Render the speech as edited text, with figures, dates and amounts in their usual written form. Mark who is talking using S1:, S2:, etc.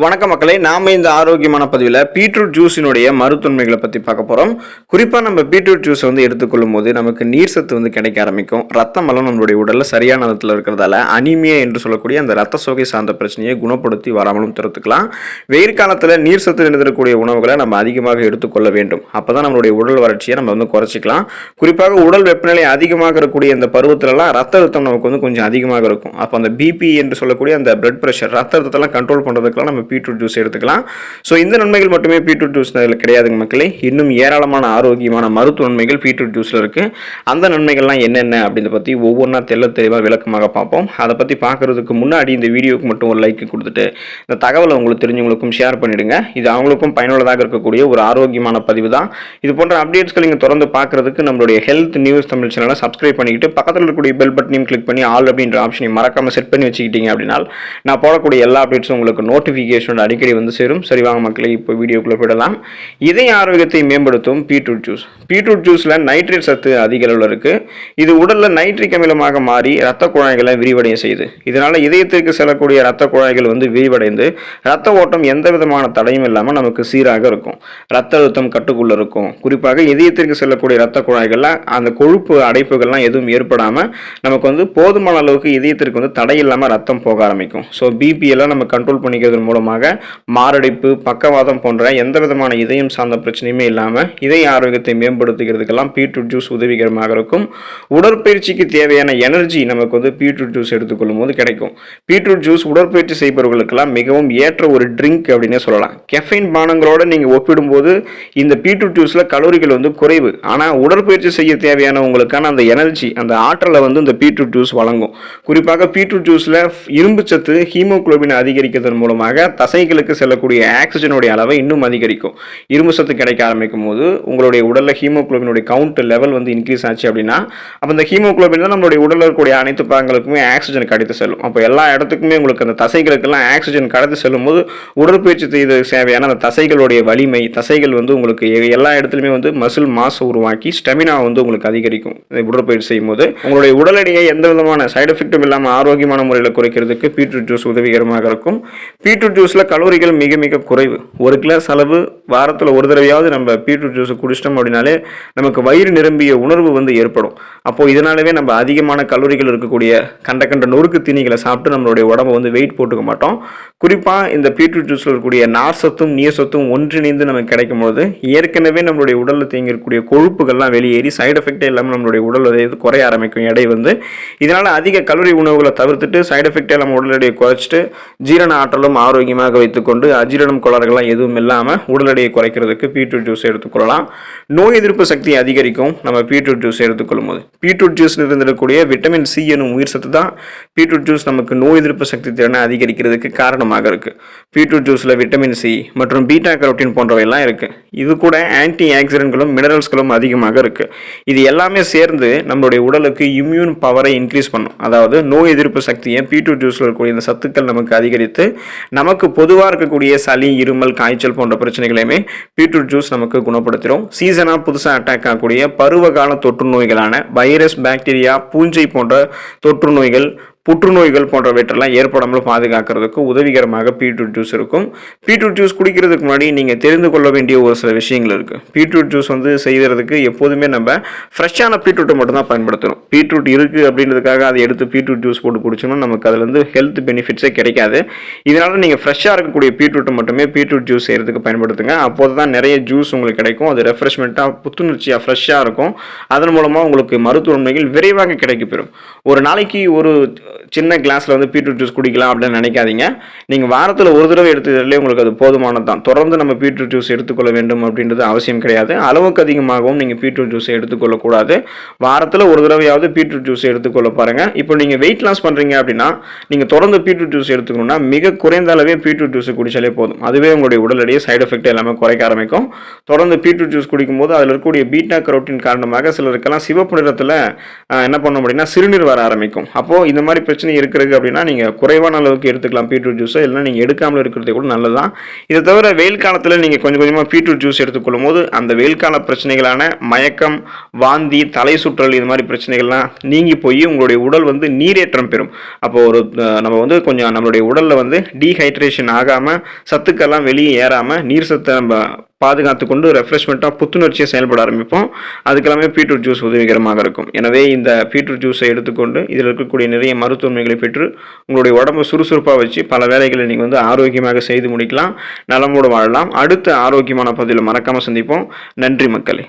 S1: வணக்க மக்களே, நாம இந்த ஆரோக்கியமான பதிவில் பீட்ரூட் ஜூஸினுடைய மருத்துவன்மைகளை பற்றி பார்க்க போகிறோம். குறிப்பாக நம்ம பீட்ரூட் ஜூஸ் எடுத்துக்கொள்ளும் போது நமக்கு நீர் சத்து கிடைக்க ஆரம்பிக்கும். ரத்தமெல்லாம் நம்மளுடைய உடலில் சரியான விதத்தில் இருக்கிறதால அனிமியா என்று சொல்லக்கூடிய அந்த ரத்த சோகை சார்ந்த பிரச்சனையை குணப்படுத்தி வராமலும் தடுத்துக்கலாம். வெயில் காலத்தில் நீர் சத்து நிறைந்திருக்கக்கூடிய உணவுகளை நம்ம அதிகமாக எடுத்துக்கொள்ள வேண்டும். அப்போ தான் நம்மளுடைய உடல் வறட்சியை நம்ம குறைச்சிக்கலாம். குறிப்பாக உடல் வெப்பநிலை அதிகமாக இருக்கக்கூடிய இந்த பருவத்திலலாம் ரத்த அழுத்தம் நமக்கு கொஞ்சம் அதிகமாக இருக்கும். அப்போ அந்த பிபி என்று சொல்லக்கூடிய அந்த பிளட் ப்ரெஷர் ரத்த அழுத்தத்தெல்லாம் கண்ட்ரோல் பண்ணுறதுக்கெல்லாம் நம்ம பீட்ரூட் ஜூஸ் எடுத்துக்கலாம். ஸோ இந்த நன்மைகள் மட்டுமே பீட்ரூட் ஜூஸ் அதில் கிடையாதுங்க மக்களே. இன்னும் ஏராளமான ஆரோக்கியமான மருத்துவ நன்மைகள் பீட்ரூட் ஜூஸில் இருக்குது. அந்த நன்மைகள்லாம் என்னென்ன அப்படின்றத பற்றி ஒவ்வொன்றா தெளிவாக விளக்கமாக பார்ப்போம். அதை பற்றி பார்க்குறதுக்கு முன்னாடி இந்த வீடியோவுக்கு மட்டும் ஒரு லைக் கொடுத்துட்டு இந்த தகவலை உங்களுக்கு தெரிஞ்சவங்களுக்கும் ஷேர் பண்ணிவிடுங்க. இது அவங்களுக்கும் பயனுள்ளதாக இருக்கக்கூடிய ஒரு ஆரோக்கியமான பதிவு தான். இது போன்ற அப்டேட்ஸ்கள் நீங்கள் தொடர்ந்து பார்க்குறதுக்கு நம்மளுடைய ஹெல்த் நியூஸ் தமிழ் சேனலை சப்ஸ்கிரைப் பண்ணிக்கிட்டு பக்கத்தில் இருக்கக்கூடிய பெல் பட்டனையும் கிளிக் பண்ணி ஆல் அப்படின்ற ஆப்ஷனை மறக்காமல் செட் பண்ணி வச்சுக்கிட்டீங்க அப்படின்னா நான் போடக்கூடிய எல்லா அப்டேட்ஸும் உங்களுக்கு நோட்டிஃபிகேஷன் அடிக்கடி சேரும். சரி வாங்க மக்களே, இப்போ வீடியோக்குள்ள போயிடலாம். இதய ஆரோக்கியத்தை மேம்படுத்தும் பீட்ரூட் ஜூஸ். பீட்ரூட் ஜூஸ்ல நைட்ரேட் சத்து அதிக அளவில் இருக்கு. இது உடல்ல நைட்ரிக் அமிலமாக மாறி ரத்த குழாய்களை விரிவடைய செய்யுது. இதனால இதயத்திற்கு செல்லக்கூடிய ரத்த குழாய்கள் விரிவடைந்து ரத்த ஓட்டம் எந்த விதமான தடையும் இல்லாமல் நமக்கு சீராக இருக்கும். ரத்த அழுத்தம் கட்டுக்குள்ள இருக்கும். குறிப்பாக இதயத்திற்கு செல்லக்கூடிய ரத்த குழாய்கள்ல அந்த கொழுப்பு அடைப்புகள்லாம் எதுவும் ஏற்படாம நமக்கு போதுமான அளவுக்கு இதயத்திற்கு தடை இல்லாமல் ரத்தம் போக ஆரம்பிக்கும். ஸோ பிபி எல்லாம் நம்ம கண்ட்ரோல் பண்ணிக்கிறது மூலமாக மாரடைப்பு, பக்கவாதம் போன்ற எந்த விதமான இதயம் சார்ந்த பிரச்சனையுமே இல்லாமல் இதய ஆரோக்கியத்தை மேம்படுத்துகிறதுக்கெல்லாம் பீட்ரூட் ஜூஸ் உதவிகரமாக இருக்கும். உடற்பயிற்சிக்கு தேவையான எனர்ஜி நமக்கு பீட்ரூட் ஜூஸ் எடுத்துக்கொள்ளும் போது கிடைக்கும். பீட்ரூட் ஜூஸ் உடற்பயிற்சி செய்பவர்களுக்கெல்லாம் மிகவும் ஏற்ற ஒரு ட்ரிங்க் அப்படின்னே சொல்லலாம். கெஃபைன் பானங்களோட நீங்கள் ஒப்பிடும்போது இந்த பீட்ரூட் ஜூஸில் கலோரிகள் குறைவு. ஆனால் உடற்பயிற்சி செய்ய தேவையான உங்களுக்கான அந்த எனர்ஜி, அந்த ஆற்றலை இந்த பீட்ரூட் ஜூஸ் வழங்கும். குறிப்பாக பீட்ரூட் ஜூஸில் இரும்பு சத்து, ஹீமோகுளோபின் அதிகரிக்கிறதன் மூலமாக தசைகளுக்கு செல்லக்கூடிய ஆக்சிஜனுடைய அளவை இன்னும் அதிகரிக்கும். இரும்பு சத்து கிடைக்க ஆரம்பிக்கும் போது உங்களுடைய உடலில் ஹீமோகுளோபினுடைய கவுண்ட் லெவல் இன்க்ரீஸ் ஆச்சு அப்படின்னா அப்போ அந்த ஹீமோகுளோபின் தான் நம்மளுடைய உடலில் இருக்கக்கூடிய அனைத்து பாகங்களுக்குமே ஆக்சிஜன் கடத்தி செல்லும். அப்போ எல்லா இடத்துக்குமே உங்களுக்கு அந்த தசைகளுக்கெல்லாம் ஆக்சிஜன் கடத்தி செல்லும் போது உடற்பயிற்சி செய்த தேவையான அந்த தசைகளுடைய வலிமை, தசைகள் உங்களுக்கு எல்லா இடத்துலையுமே மசில் மாஸ் உருவாக்கி ஸ்டெமினா உங்களுக்கு அதிகரிக்கும். உடற்பயிற்சி செய்யும் போது உங்களுடைய உடல் எடையை எந்த விதமான சைடு எஃபெக்டும் இல்லாமல் ஆரோக்கியமான முறையில் குறைக்கிறதுக்கு பீட்ரூட் ஜூஸ் உதவிகரமாக இருக்கும். பீட்ரூட் ஜூஸில் கலோரிகள் மிக மிக குறைவு. ஒரு கிளாஸ் அளவு வாரத்தில் ஒரு தடவையாவது நம்ம பீட்ரூட் ஜூஸ் குடிச்சிட்டோம் அப்படின்னாலே நமக்கு வயிறு நிரம்பிய உணர்வு ஏற்படும். அப்போது இதனாலவே நம்ம அதிகமான கலோரிகள் இருக்கக்கூடிய கண்ட நொறுக்கு தீனிகளை சாப்பிட்டு நம்மளுடைய உடம்பை வெயிட் போட்டுக்க மாட்டோம். குறிப்பாக இந்த பீட்ரூட் ஜூஸில் இருக்கக்கூடிய நார் சத்தும் நீர் சத்தும் ஒன்றிணைந்து நமக்கு கிடைக்கும் போது ஏற்கனவே நம்மளுடைய உடலில் தேங்கிருக்கக்கூடிய கொழுப்புகள்லாம் வெளியேறி சைடு எஃபெக்டே இல்லாமல் நம்மளுடைய உடல் குறைய ஆரம்பிக்கும். எடை இதனால் அதிக கலோரி உணவுகளை தவிர்த்துட்டு சைடு எஃபெக்டே இல்லாமல் உடல் எடையை குறைச்சிட்டு ஜீரண ஆற்றலும் ஆரோக்கியமாக வைத்துக்கொண்டு அஜீரணம் கோளாறுகள்லாம் எதுவும் இல்லாமல் உடல் எடையை குறைக்கிறதுக்கு பீட்ரூட் ஜூஸ் எடுத்துக்கொள்ளலாம். நோய் எதிர்ப்பு சக்தி அதிகரிக்கும் நம்ம பீட்ரூட் ஜூஸ் எடுத்துக்கொள்ளும் போது. பீட்ரூட் ஜூஸ் இருந்திருக்கக்கூடிய விட்டமின் சி எனும் உயிர் சத்து தான் பீட்ரூட் ஜூஸ் நமக்கு நோய் எதிர்ப்பு சக்தி திறனை அதிகரிக்கிறதுக்கு காரணமாக இருக்கு. பீட்ரூட் ஜூஸில் விட்டமின் சி மற்றும் பீட்டா கரோட்டின் போன்றவையெல்லாம் இருக்கு. இது கூட ஆன்டி ஆக்சிடென்ட்களும் மினரல்ஸ்களும் அதிகமாக இருக்கு. இது எல்லாமே சேர்ந்து நம்மளுடைய உடலுக்கு இம்யூன் பவரை இன்க்ரீஸ் பண்ணும். அதாவது நோய் எதிர்ப்பு சக்தியை பீட்ரூட் ஜூஸில் இருக்கக்கூடிய இந்த சத்துக்கள் நமக்கு அதிகரித்து நமக்கு பொதுவாக இருக்கக்கூடிய சளி, இருமல், காய்ச்சல் போன்ற பிரச்சனைகளையுமே பீட்ரூட் ஜூஸ் நமக்கு குணப்படுத்திடும். சீசனாக புதுசாக அட்டாக் ஆகக்கூடிய பருவகால தொற்று நோய்களான வைரஸ், பாக்டீரியா, பூஞ்சை போன்ற தொற்று நோய்கள், புற்றுநோய்கள் போன்றவற்றெல்லாம் ஏற்படாமல் பாதுகாக்கிறதுக்கு உதவிகரமாக பீட்ரூட் ஜூஸ் இருக்கும். பீட்ரூட் ஜூஸ் குடிக்கிறதுக்கு முன்னாடி நீங்கள் தெரிந்து கொள்ள வேண்டிய ஒரு சில விஷயங்கள் இருக்குது. பீட்ரூட் ஜூஸ் செய்கிறதுக்கு எப்போதுமே நம்ம ஃப்ரெஷ்ஷான பீட்ரூட்டை மட்டும்தான் பயன்படுத்தணும். பீட்ரூட் இருக்குது அப்படின்றதுக்காக அதை எடுத்து பீட்ரூட் ஜூஸ் போட்டு குடிச்சோம்னா நமக்கு அதில் ஹெல்த் பெனிஃபிட்ஸே கிடைக்காது. இதனால் நீங்கள் ஃப்ரெஷ்ஷாக இருக்கக்கூடிய பீட்ரூட்டை மட்டுமே பீட்ரூட் ஜூஸ் செய்கிறதுக்கு பயன்படுத்துங்க. அப்போது தான் நிறைய ஜூஸ் உங்களுக்கு கிடைக்கும். அது ரெஃப்ரெஷ்மெண்ட்டாக, புத்துணர்ச்சியாக, ஃப்ரெஷ்ஷாக இருக்கும். அதன் மூலமாக உங்களுக்கு மருத்துவ நன்மைகள் விரைவாக கிடைக்கப்பெறும். ஒரு நாளைக்கு ஒரு சின்ன கிளாஸில் பீட்ரூட் ஜூஸ் குடிக்கலாம் அப்படின்னு நினைக்காதீங்க. நீங்கள் வாரத்தில் ஒரு தடவை எடுத்துக்கிறதுலே உங்களுக்கு அது போதுமானது தான். தொடர்ந்து நம்ம பீட்ரூட் ஜூஸ் எடுத்துக்கொள்ள வேண்டும் அப்படின்றது அவசியம் கிடையாது. அளவுக்கு அதிகமாகவும் நீங்கள் பீட்ரூட் ஜூஸை எடுத்துக்கொள்ளக்கூடாது. வாரத்தில் ஒரு தடவையாவது பீட்ரூட் ஜூஸ் எடுத்துக்கொள்ள பாருங்கள். இப்போ நீங்கள் வெயிட் லாஸ் பண்ணுறீங்க அப்படின்னா நீங்கள் தொடர்ந்து பீட்ரூட் ஜூஸ் எடுத்துக்கணும்னா மிக குறைந்த அளவே பீட்ரூட் ஜூஸை குடிச்சாலே போதும். அதுவே உங்களுடைய உடல் எடையை சைடு எஃபெக்ட் எல்லாமே குறைக்க ஆரம்பிக்கும். தொடர்ந்து பீட்ரூட் ஜூஸ் குடிக்கும்போது அதில் இருக்கக்கூடிய பீட்டா கரோட்டின் காரணமாக சிலருக்கெல்லாம் சிவப்பு நிறத்தில் என்ன பண்ணோம் அப்படின்னா சிறுநீர் வர ஆரம்பிக்கும். அப்போது இந்த மாதிரி பிரச்சனை இருக்கிறது அப்படின்னா நீங்கள் குறைவான அளவுக்கு எடுத்துக்கலாம் பீட்ரூட் ஜூஸை, இல்லைனா நீங்கள் எடுக்காமல் இருக்கிறது கூட நல்லது தான். இதை தவிர வெயில் காலத்தில் நீங்கள் கொஞ்சம் கொஞ்சமாக பீட்ரூட் ஜூஸ் எடுத்துக்கொள்ளும் போது அந்த வெயில் கால பிரச்சனைகளான மயக்கம், வாந்தி, தலை சுற்றல் இது மாதிரி பிரச்சனைகள்லாம் நீங்கி போய் உங்களுடைய உடல் வந்து நீரேற்றம் பெறும். அப்போ நம்ம வந்து கொஞ்சம் நம்மளுடைய உடலில் வந்து டீஹைட்ரேஷன் ஆகாமல், சத்துக்கெல்லாம் வெளியே ஏறாமல், நீர் சத்தை நம்ம பாதுகாத்து கொண்டு ரெஃப்ரெஷ்மெண்ட்டாக புத்துணர்ச்சியை செயல்பட ஆரம்பிப்போம். அதுக்கெல்லாமே பீட்ரூட் ஜூஸ் உதவிகரமாக இருக்கும். எனவே இந்த பீட்ரூட் ஜூஸை எடுத்துக்கொண்டு இதில் இருக்கக்கூடிய நிறைய மருத்துவமைகளை பெற்று உங்களுடைய உடம்பை சுறுசுறுப்பாக வச்சு பல வேலைகளை நீங்கள் வந்து ஆரோக்கியமாக செய்து முடிக்கலாம், நலமோடு வாழலாம். அடுத்த ஆரோக்கியமான பதிவில் மறக்காமல் சந்திப்போம். நன்றி மக்களே.